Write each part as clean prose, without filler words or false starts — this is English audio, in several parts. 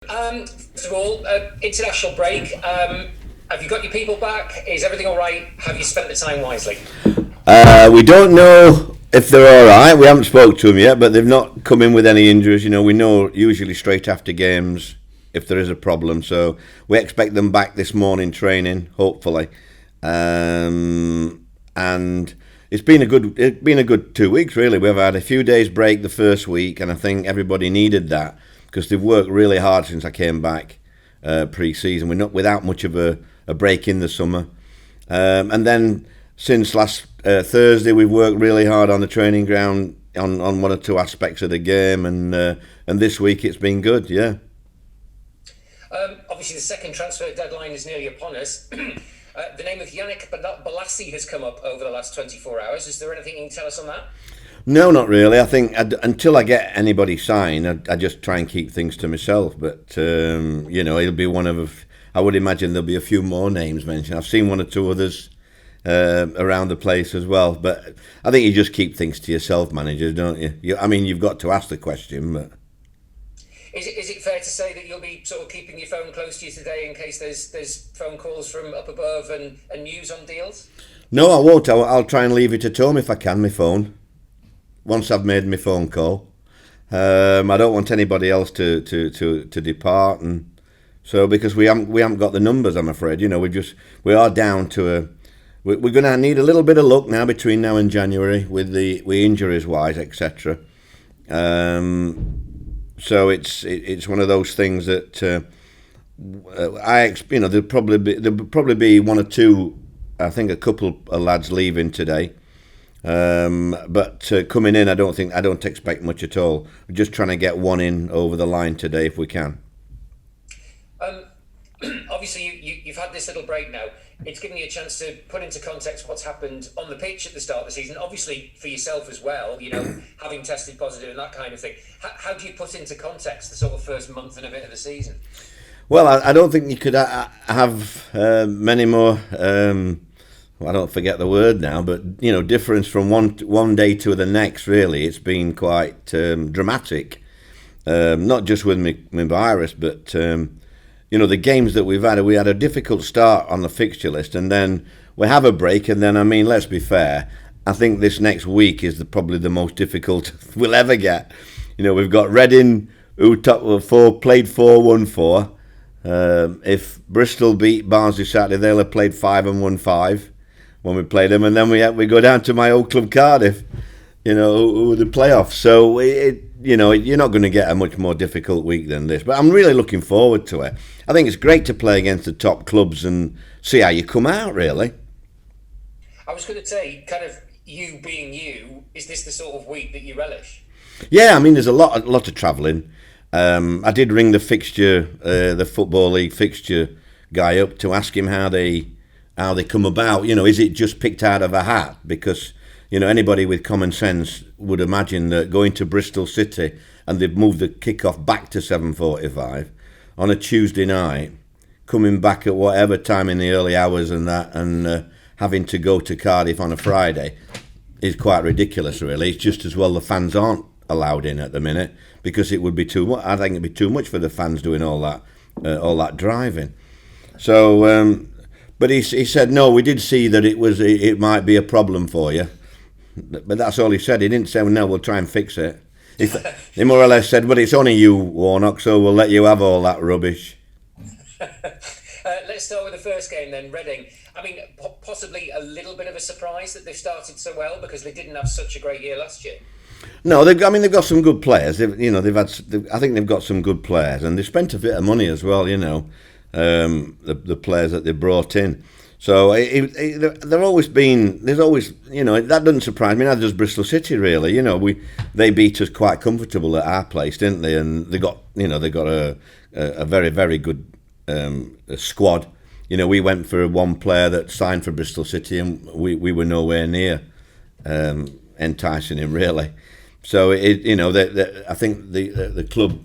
First of all, international break. Have you got your people back? Is everything all right? Have you spent the time wisely? We don't know if they're all right. We haven't spoke to them yet, but they've not come in with any injuries. We know usually straight after games if there is a problem. So we expect them back this morning training, hopefully. And it's been a good 2 weeks really. We've had a few days break the first week, and I think everybody needed that because they've worked really hard since I came back pre-season. We're not without much of a break in the summer, and then since last Thursday we've worked really hard on the training ground on one or two aspects of the game, and this week it's been good. Yeah. Obviously, the second transfer deadline is nearly upon us. The name of Yannick Balassi has come up over the last 24 hours. Is there anything you can tell us on that? No, not really. I think until I get anybody signed, I just try and keep things to myself. But he'll be one of. I would imagine there'll be a few more names mentioned. I've seen one or two others around the place as well. But I think you just keep things to yourself, managers, don't you? You've got to ask the question, but. Is it fair to say that you'll be sort of keeping your phone close to you today in case there's phone calls from up above and news on deals? No, I won't. I'll try and leave it at home if I can, my phone. Once I've made my phone call. I don't want anybody else to depart, and so because we haven't got the numbers, I'm afraid. We are down to we're going to need a little bit of luck now between now and January with injuries wise, etc. So it's one of those things that there'll probably be one or two. I think a couple of lads leaving today, but coming in, I don't expect much at all. We're just trying to get one in over the line today if we can. Obviously, you've had this little break now. It's given you a chance to put into context what's happened on the pitch at the start of the season. Obviously, for yourself as well, having tested positive and that kind of thing. How do you put into context the sort of first month and a bit of the season? Well, I don't think you could have many more. I don't forget the word now, but difference from one day to the next. Really, it's been quite dramatic. Not just with my virus, but. The games that we had a difficult start on the fixture list, and then we have a break, and then, let's be fair, I think this next week is probably the most difficult we'll ever get. We've got Reading, who played 4-1-4. If Bristol beat Barnsley Saturday, they'll have played 5 and 1-5 when we play them, and then we go down to my old club Cardiff, who the playoffs. So you're not going to get a much more difficult week than this. But I'm really looking forward to it. I think it's great to play against the top clubs and see how you come out, really. I was going to say, kind of you being you, is this the sort of week that you relish? Yeah, there's a lot of travelling. I did ring the fixture, the Football League fixture guy up to ask him how they come about. Is it just picked out of a hat? Because anybody with common sense would imagine that going to Bristol City and they've moved the kick-off back to 7:45 on a Tuesday night, coming back at whatever time in the early hours and having to go to Cardiff on a Friday is quite ridiculous, really. It's just as well the fans aren't allowed in at the minute because it would be too much. I think it'd be too much for the fans doing all that driving. So, but he said, no, we did see that it might be a problem for you. But that's all he said. He didn't say, well, no, we'll try and fix it. He more or less said, well, it's only you, Warnock, so we'll let you have all that rubbish. Let's start with the first game then, Reading. Possibly a little bit of a surprise that they've started so well because they didn't have such a great year last year. No, they've got some good players. I think they've got some good players, and they spent a bit of money as well. The players that they brought in. So there's always that doesn't surprise me. Neither does Bristol City really. They beat us quite comfortable at our place, didn't they? And they got a very very good squad. We went for one player that signed for Bristol City, and we were nowhere near enticing him really. So I think the club,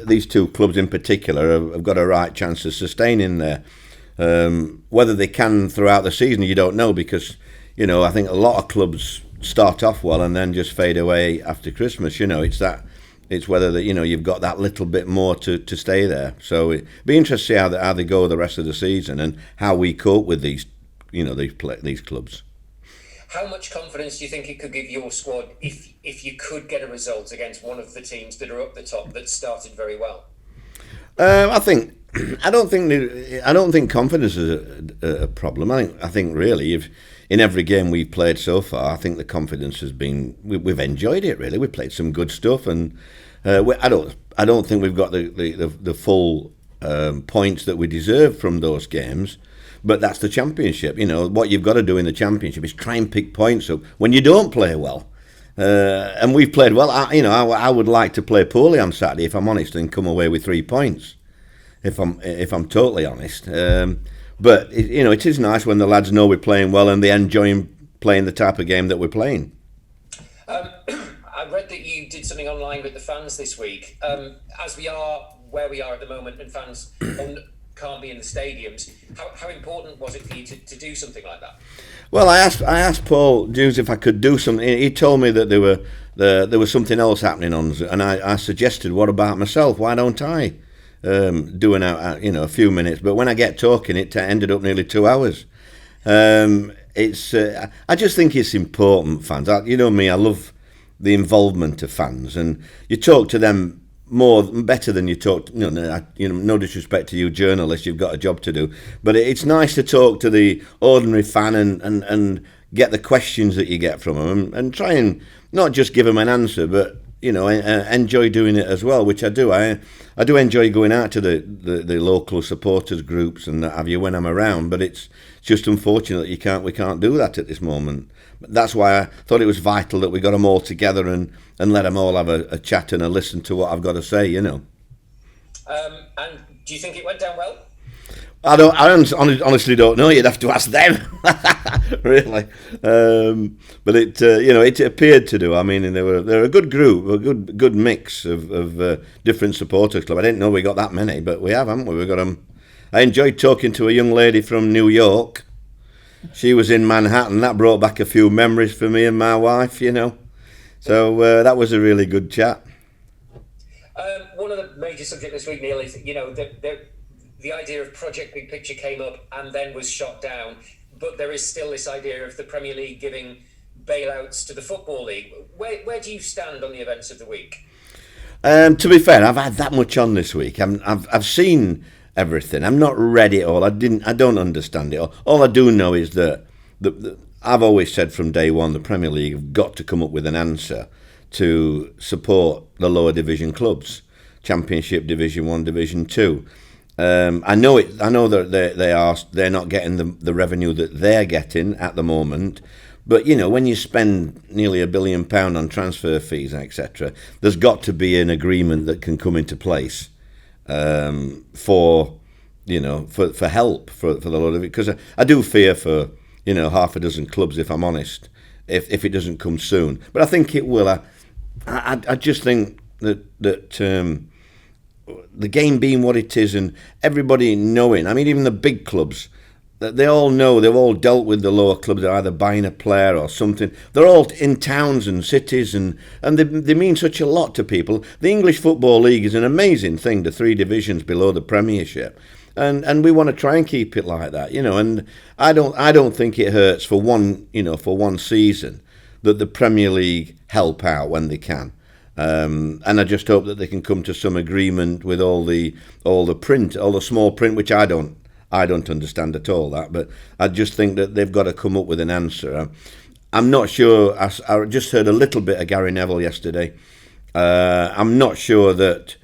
these two clubs in particular, have got a right chance of sustaining there. Whether they can throughout the season, you don't know, because I think a lot of clubs start off well and then just fade away after Christmas. It's that It's whether that you've got that little bit more to stay there. So it'd be interesting to see how they go the rest of the season and how we cope with these these clubs. How much confidence do you think it could give your squad if you could get a result against one of the teams that are up the top that started very well? I don't think confidence is a problem. I think really, if in every game we've played so far, I think the confidence has been we've enjoyed it. Really, we played some good stuff, and I don't think we've got the full points that we deserve from those games. But that's the championship. What you've got to do in the championship is try and pick points up when you don't play well. And we've played well. I would like to play poorly on Saturday, if I'm honest, and come away with 3 points. If I'm totally honest. But it is nice when the lads know we're playing well and they enjoy playing the type of game that we're playing. I read that you did something online with the fans this week. As we are where we are at the moment, and fans can't be in the stadiums, how important was it for you to do something like that? Well, I asked Paul Dews if I could do something. He told me that there was something else happening on, and I suggested, what about myself? Why don't I do a few minutes? But when I get talking, it ended up nearly 2 hours. I just think it's important, fans. You know me, I love the involvement of fans, and you talk to them better than you talk. No disrespect to you journalists, you've got a job to do, but it's nice to talk to the ordinary fan and get the questions that you get from them, and try and not just give them an answer, but enjoy doing it as well, which I do. I do enjoy going out to the local supporters groups and that have you when I'm around, but it's just unfortunate that we can't do that at this moment. But that's why I thought it was vital that we got them all together and let them all have a chat and a listen to what I've got to say. And do you think it went down well? I honestly don't know. You'd have to ask them, really. But it appeared to do. I mean, they're a good group, a good mix of different supporters club. I didn't know we got that many, but we have, haven't we? We got them. I enjoyed talking to a young lady from New York. She was in Manhattan. That brought back a few memories for me and my wife. So that was a really good chat. One of the major subjects this week, Neil, is the idea of Project Big Picture came up and then was shot down, but there is still this idea of the Premier League giving bailouts to the Football League. Where do you stand on the events of the week? To be fair, I've had that much on this week. I've seen everything. I'm not read it all. I don't understand it all. All I do know is that I've always said from day one the Premier League have got to come up with an answer to support the lower division clubs, Championship, Division 1, Division 2. I know that they're not getting the revenue that they're getting at the moment, but when you spend nearly £1 billion on transfer fees, etc., there's got to be an agreement that can come into place for help for the lower division, because I do fear for half a dozen clubs, if I'm honest, if it doesn't come soon. But I think it will. I just think that the game being what it is and everybody knowing, I mean, even the big clubs, that they all know, they've all dealt with the lower clubs. They're either buying a player or something. They're all in towns and cities, and they mean such a lot to people. The English Football League is an amazing thing, the 3 divisions below the Premiership. And we want to try and keep it like that, and I don't think it hurts for one season that the Premier League help out when they can. And I just hope that they can come to some agreement with all the print, all the small print, which I don't understand at all that, but I just think that they've got to come up with an answer. I'm not sure. I just heard a little bit of Gary Neville yesterday. I'm not sure that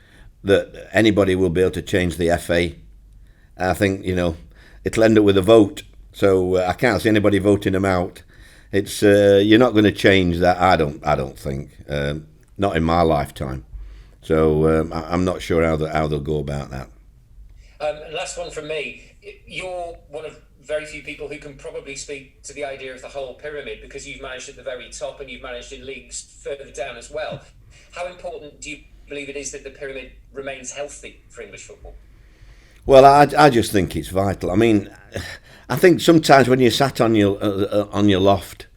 anybody will be able to change the FA. I think it'll end up with a vote, so I can't see anybody voting them out. It's you're not going to change that. I don't think. Not in my lifetime. So I'm not sure how they'll go about that. And last one from me. You're one of very few people who can probably speak to the idea of the whole pyramid, because you've managed at the very top and you've managed in leagues further down as well. How important do you believe it is that the pyramid remains healthy for English football? Well, I just think it's vital. I mean, I think sometimes when you're sat on your loft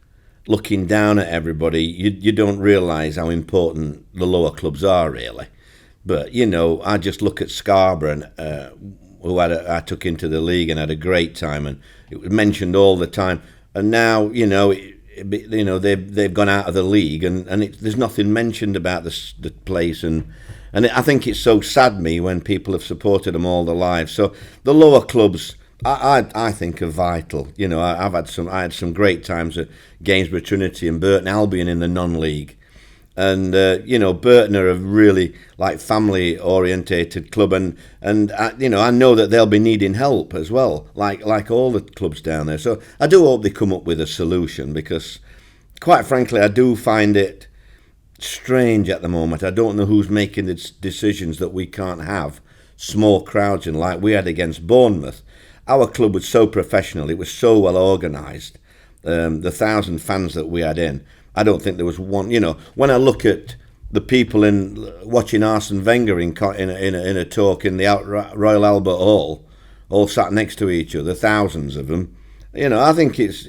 looking down at everybody, you don't realise how important the lower clubs are, really. But, I just look at Scarborough, who I took into the league and had a great time, and it was mentioned all the time. And now, they've gone out of the league, and there's nothing mentioned about the place, and I think it's so sad me when people have supported them all their lives. So the lower clubs, I think, are vital. I had some great times at Gainsborough Trinity and Burton Albion in the non-league. And Burton are a really family orientated club, and I know that they'll be needing help as well, like all the clubs down there. So I do hope they come up with a solution, because quite frankly I do find it strange at the moment. I don't know who's making the decisions that we can't have small crowds in like we had against Bournemouth. Our club was so professional, it was so well organised. The 1,000 fans that we had in, I don't think there was one. When I look at the people in watching Arsene Wenger in a talk in the Royal Albert Hall, all sat next to each other, thousands of them. I think it's.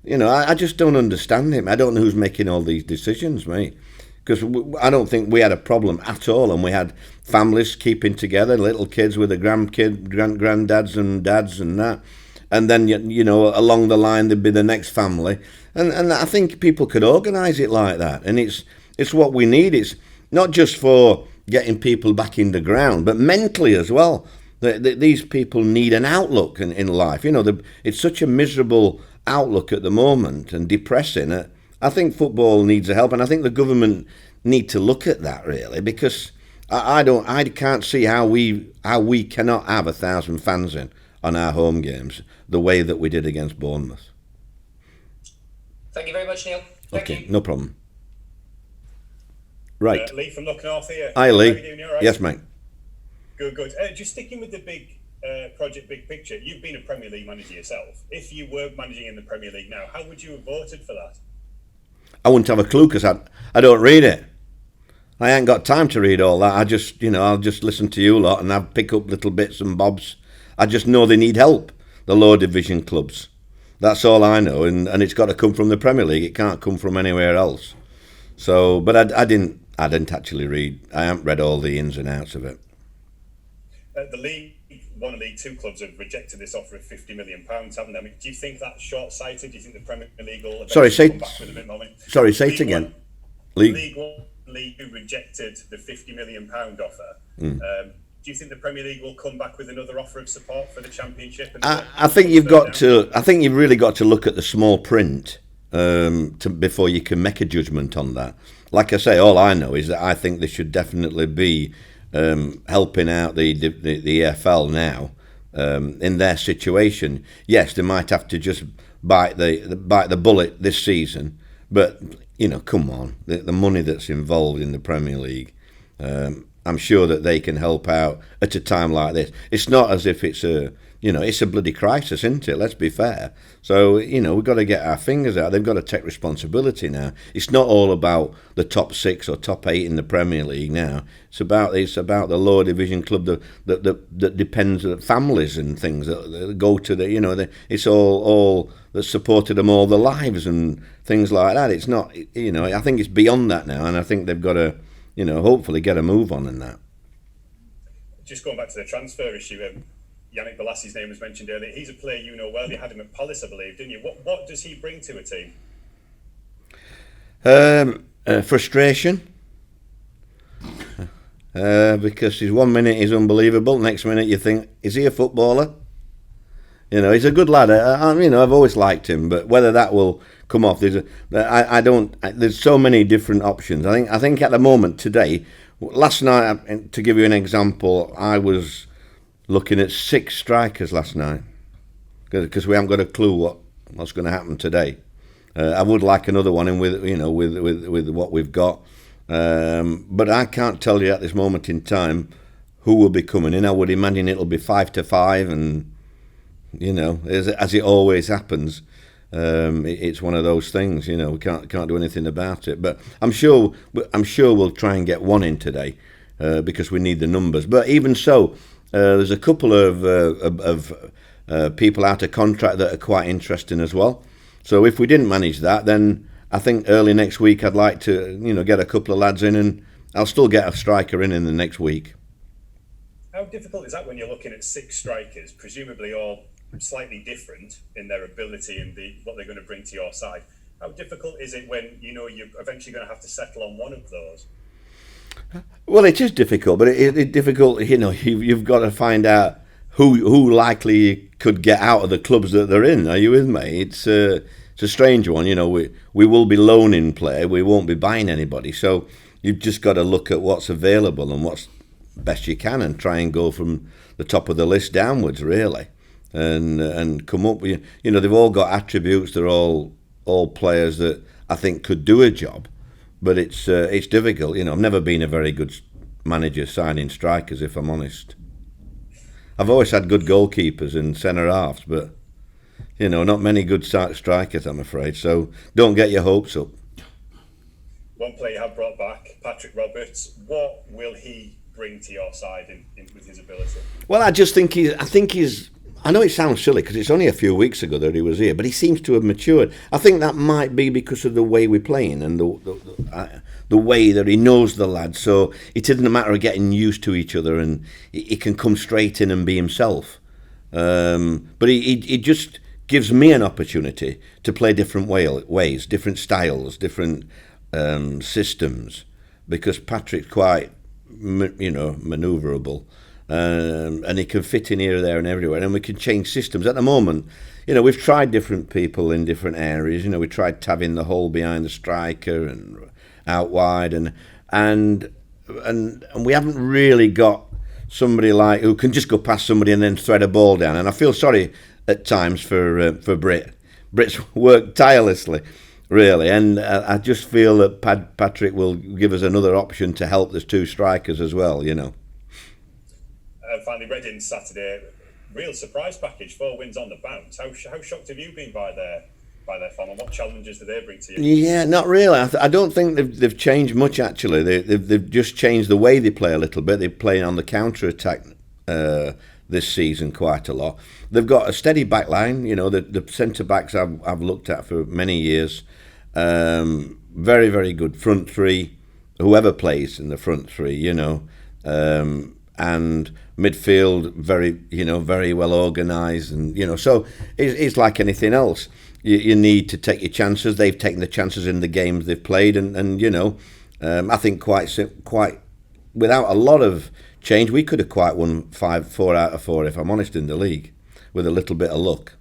I just don't understand him. I don't know who's making all these decisions, mate. Because I don't think we had a problem at all, and we had families keeping together, little kids with their granddads and dads and that. And then, along the line, there'd be the next family. And I think people could organise it like that. And it's what we need. It's not just for getting people back in the ground, but mentally as well. These people need an outlook in life. It's such a miserable outlook at the moment and depressing. I think football needs a help, and I think the government need to look at that, really, because I can't see how we cannot have 1,000 fans in on our home games the way that we did against Bournemouth. Thank you very much, Neil. Thank you. No problem. Right. Lee from Lock North here. Hi, Lee. How are you doing? You all right? Yes, mate. Good. Just sticking with the big project, big picture. You've been a Premier League manager yourself. If you were managing in the Premier League now, how would you have voted for that? I wouldn't have a clue, because I don't read it. I ain't got time to read all that. I just, I'll just listen to you lot, and I'll pick up little bits and bobs. I just know they need help, the lower division clubs. That's all I know, and it's got to come from the Premier League. It can't come from anywhere else. So, but I didn't actually read. I haven't read all the ins and outs of it. The League One and League Two clubs have rejected this offer of £50 million, haven't they? I mean, do you think that's short-sighted? Do you think the Premier League will come back with a bit more money? Sorry, say it again. League One and League Two rejected the £50 million offer. Do you think the Premier League will come back with another offer of support for the Championship? I think you've got to. I think you've really got to look at the small print before you can make a judgment on that. Like I say, all I know is that I think they should definitely be helping out the EFL now in their situation. Yes, they might have to just bite the bullet this season, but come on, the money that's involved in the Premier League. I'm sure that they can help out at a time like this. It's not as if it's a bloody crisis, isn't it? Let's be fair. So, we've got to get our fingers out. They've got to take responsibility now. It's not all about the top 6 or top 8 in the Premier League now. It's about the lower division club that depends on families and things that go to it's all that supported them all their lives and things like that. It's not, I think it's beyond that now, and I think they've got to, hopefully get a move on in that. Just going back to the transfer issue, Yannick Bolassi's name was mentioned earlier. He's a player you know well. You had him at Palace, I believe, didn't you? What does he bring to a team? Frustration. Because his 1 minute is unbelievable, next minute you think, is he a footballer? He's a good lad. I've always liked him, but whether that will come off, there's so many different options. I think at the moment today, last night, to give you an example, I was looking at 6 strikers last night because we haven't got a clue what's going to happen today. I would like another one in with what we've got, but I can't tell you at this moment in time who will be coming in. I would imagine it'll be 5-5, and as it always happens, it's one of those things. We can't do anything about it. But I'm sure we'll try and get one in today because we need the numbers. But even so, there's a couple of people out of contract that are quite interesting as well. So if we didn't manage that, then I think early next week I'd like to, get a couple of lads in, and I'll still get a striker in the next week. How difficult is that when you're looking at 6 strikers, presumably all slightly different in their ability and what they're going to bring to your side? How difficult is it when you're eventually going to have to settle on one of those? Well, it is difficult, but it's difficult. You've got to find out who likely could get out of the clubs that they're in. Are you with me? It's a strange one. We will be loaning play. We won't be buying anybody. So you've just got to look at what's available and what's best you can, and try and go from the top of the list downwards, really, and come up with. They've all got attributes. They're all players that I think could do a job, but it's difficult. I've never been a very good manager signing strikers, if I'm honest. I've always had good goalkeepers and centre halves, but not many good strikers, I'm afraid. So don't get your hopes up. One player you have brought back, Patrick Roberts. What will he bring to your side with his ability? Well, I think he's. I know it sounds silly because it's only a few weeks ago that he was here, but he seems to have matured. I think that might be because of the way we're playing and the way that he knows the lads. So it isn't a matter of getting used to each other, and he can come straight in and be himself. But he just gives me an opportunity to play different ways, different styles, different systems, because Patrick's quite, manoeuvrable. And he can fit in here, there and everywhere, and we can change systems. At the moment, we've tried different people in different areas. We tried tabbing the hole behind the striker and out wide, and we haven't really got somebody who can just go past somebody and then thread a ball down. And I feel sorry at times for Britt. Britt's worked tirelessly, really, and I just feel that Patrick will give us another option to help those 2 strikers as well. Finally, Reading Saturday, real surprise package, 4 wins on the bounce. How shocked have you been by their form, and what challenges do they bring to you? Yeah, not really. I don't think they've changed much, actually. They've just changed the way they play a little bit. They're playing on the counter attack this season quite a lot. They've got a steady back line. The centre backs I've looked at for many years. Very, very good front 3. Whoever plays in the front 3, and midfield very well organised, and so it's like anything else. You need to take your chances. They've taken the chances in the games they've played, and I think quite without a lot of change, we could have quite won 4 out of 4, if I'm honest, in the league, with a little bit of luck.